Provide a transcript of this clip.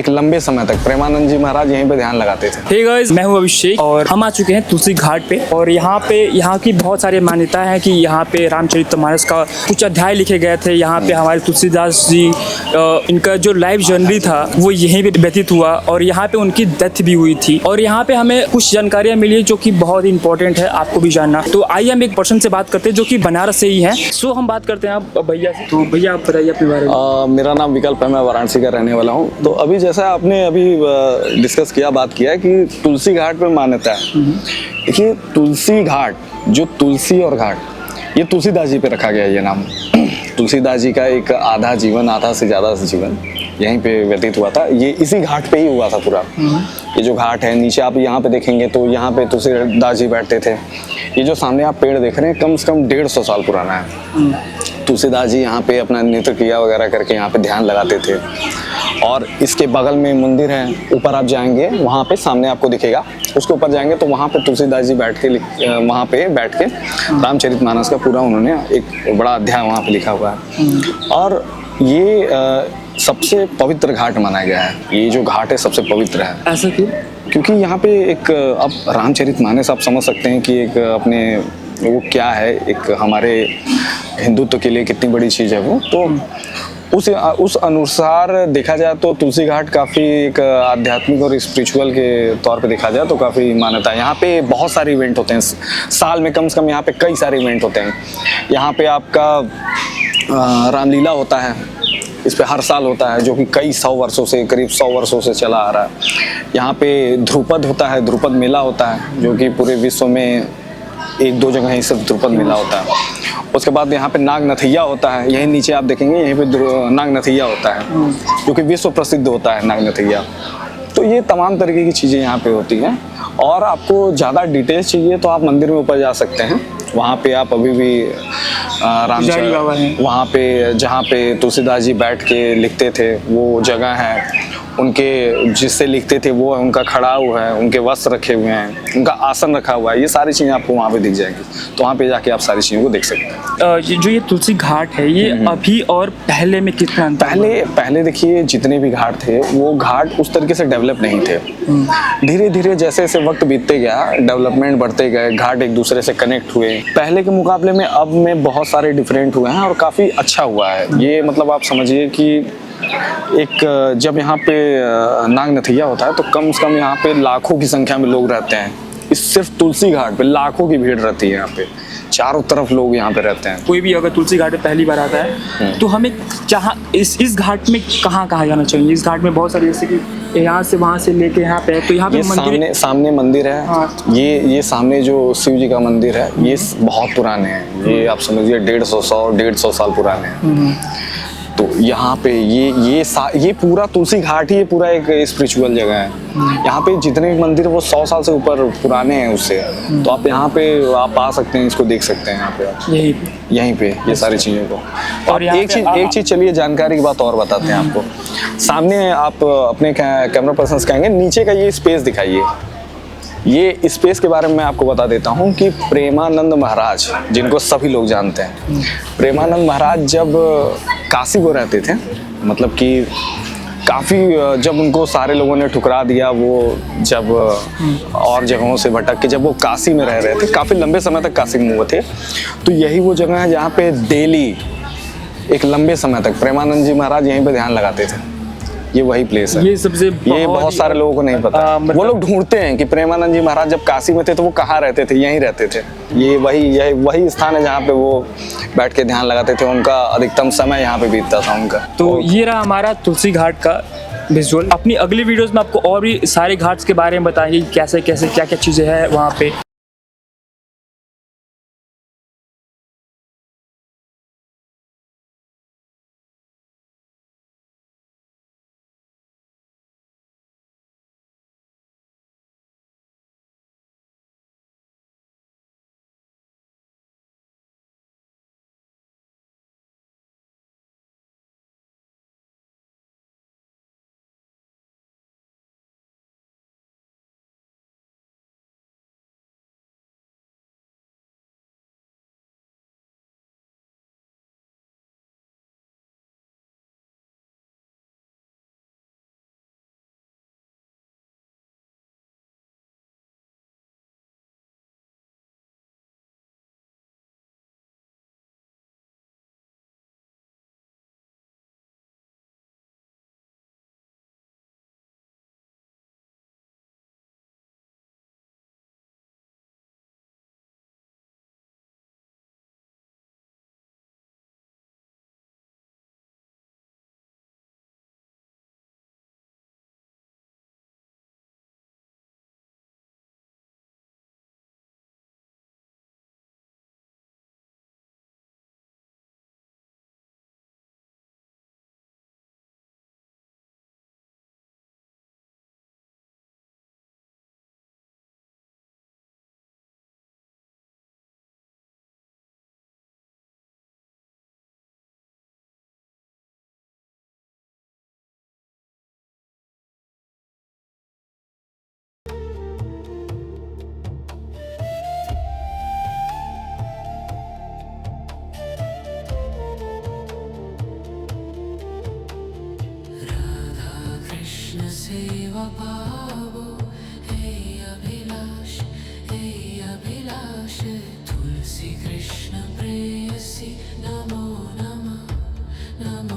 एक लंबे समय तक प्रेमानंद जी महाराज यहीं पे ध्यान लगाते थे। हे गाइस, मैं हूं अभिषेक और हम आ चुके हैं तुलसी घाट पे। और यहाँ की बहुत सारी मान्यता है कि यहाँ पे रामचरितमानस का कुछ अध्याय लिखे गए थे। यहाँ पे हमारे तुलसीदास जी इनका जो लाइफ जर्नी था वो यहीं पे व्यतीत हुआ और यहाँ पे उनकी डेथ भी हुई थी। और यहाँ पे हमें कुछ जानकारियाँ मिली जो कि बहुत इंपॉर्टेंट है आपको भी जानना। तो आइए हम एक पर्सन से बात करते हैं जो कि बनारस से ही है। सो हम बात करते हैं आप भैया से। तो भैया आप बताइए अपने बारे में। मेरा नाम विकल्प है, मैं वाराणसी का रहने वाला हूँ। तो अभी जैसा आपने अभी डिस्कस किया, बात किया कि तुलसी घाट पे मान्यता है। देखिए, तुलसी घाट, जो तुलसी और घाट, ये तुलसीदास जी पे रखा गया ये नाम। तुलसीदास जी का एक आधा जीवन, आधा से ज़्यादा जीवन यहीं पे व्यतीत हुआ था। ये इसी घाट पे ही हुआ था पूरा। ये जो घाट है, नीचे आप यहाँ पे देखेंगे तो यहाँ पे तुलसीदास जी बैठते थे। ये जो सामने आप पेड़ देख रहे हैं, कम से कम 150 साल पुराना है। तुलसीदास जी यहाँ पे अपना नृत्य क्रिया वगैरह करके यहाँ पे ध्यान लगाते थे। और इसके बगल में मंदिर है, ऊपर आप जाएंगे वहाँ पे सामने आपको दिखेगा, उसके ऊपर जाएंगे तो वहाँ पे तुलसीदास जी बैठ के वहाँ पे बैठ के रामचरितमानस का पूरा उन्होंने एक बड़ा अध्याय वहाँ पे लिखा हुआ है। और ये सबसे पवित्र घाट माना गया है। ये जो घाट है सबसे पवित्र है। ऐसा क्यों? क्योंकि यहाँ पे एक, अब रामचरितमानस आप समझ सकते हैं कि एक अपने वो क्या है, एक हमारे हिंदुत्व के लिए कितनी बड़ी चीज़ है वो। तो उस अनुसार देखा जाए तो तुलसी घाट काफ़ी एक आध्यात्मिक और स्पिरिचुअल के तौर पे देखा जाए तो काफ़ी मान्यता है। यहाँ पे बहुत सारे इवेंट होते हैं साल में, कम से कम यहाँ पे कई सारे इवेंट होते हैं। यहाँ पे आपका रामलीला होता है, इस पे हर साल होता है, जो कि कई 100 वर्षों से, करीब 100 वर्षों से चला आ रहा है। यहाँ पे ध्रुपद होता है, ध्रुपद मेला होता है, जो कि पूरे विश्व में 1-2 जगह ही सिर्फ ध्रुपद मेला होता है। उसके बाद यहाँ पे नाग नथैया होता है, यहीं नीचे आप देखेंगे यहीं पे नाग नथैया होता है, जो कि विश्व प्रसिद्ध होता है नाग नथैया। तो ये तमाम तरीके की चीज़ें यहाँ पे होती हैं। और आपको ज़्यादा डिटेल्स चाहिए तो आप मंदिर में ऊपर जा सकते हैं। वहाँ पे आप अभी भी वहाँ पे जहाँ पे तुलसीदास जी बैठ के लिखते थे वो जगह है, उनके जिससे लिखते थे वो है, उनका खड़ा हुआ है, उनके वस्त्र रखे हुए हैं, उनका आसन रखा हुआ है। ये सारी चीज़ें आपको वहाँ पे दिख जाएंगी, तो वहाँ पे जाके आप सारी चीज़ों को देख सकते हैं। जो ये तुलसी घाट है ये अभी और पहले में कितना अंतर? पहले देखिए, जितने भी घाट थे वो घाट उस तरीके से डेवलप नहीं थे। धीरे धीरे जैसे जैसे वक्त बीतते गया, डेवलपमेंट बढ़ते गए, घाट एक दूसरे से कनेक्ट हुए। पहले के मुकाबले में अब में बहुत सारे डिफरेंट हुए हैं और काफ़ी अच्छा हुआ है ये। मतलब आप समझिए कि एक जब यहाँ पे नाग नथैया होता है तो कम से कम यहाँ पे लाखों की संख्या में लोग रहते हैं। इस सिर्फ तुलसी घाट पे लाखों की भीड़ रहती है। यहाँ पे चारों तरफ लोग यहाँ पे रहते हैं। कोई भी अगर तुलसी घाट पे पहली बार आता है तो हमें इस घाट में कहाँ जाना चाहिए? इस घाट में बहुत सारे, जैसे कि यहाँ से वहाँ से लेके यहाँ पे, तो यहाँ पे सामने मंदिर है। हाँ। ये सामने जो शिव जी का मंदिर है, ये बहुत पुराने हैं। ये आप समझिए 150 साल पुराने हैं। तो यहाँ पे ये पूरा तुलसी घाट ही, ये पूरा एक स्पिरिचुअल जगह है। यहाँ पे जितने भी मंदिर वो 100 साल से ऊपर पुराने हैं उससे। तो आप यहाँ पे आप आ सकते हैं, इसको देख सकते हैं यहाँ पे आप यहीं पे ये सारी चीज़ों को। और एक चीज़ चलिए जानकारी की बात और बताते हैं आपको। सामने आप अपने कैमरा पर्सन कहेंगे नीचे का ये स्पेस दिखाइए। ये स्पेस के बारे में मैं आपको बता देता हूँ कि प्रेमानंद महाराज, जिनको सभी लोग जानते हैं, प्रेमानंद महाराज जब काशी को रहते थे, मतलब कि काफ़ी जब उनको सारे लोगों ने ठुकरा दिया, वो जब और जगहों से भटक के जब वो काशी में रह रहे थे, काफ़ी लंबे समय तक काशी में हुए थे, तो यही वो जगह है जहाँ पे डेली एक लंबे समय तक प्रेमानंद जी महाराज यहीं पे ध्यान लगाते थे। ये वही प्लेस है। ये बहुत सारे लोगों को नहीं पता। वो लोग ढूंढते हैं कि प्रेमानंद जी महाराज जब काशी में थे तो वो कहाँ रहते थे, यहीं रहते थे। ये वही स्थान है जहाँ पे वो बैठ के ध्यान लगाते थे। उनका अधिकतम समय यहाँ पे बीतता था उनका। तो ये रहा हमारा तुलसी घाट का विजुअल। अपनी अगली वीडियोस में आपको और भी सारे घाट्स के बारे में बताएंगे, कैसे कैसे क्या क्या चीज़ें हैं वहाँ पे। सेवा पावो हे अभिलाष तुलसी कृष्ण प्रेयसी नमो नमः नमो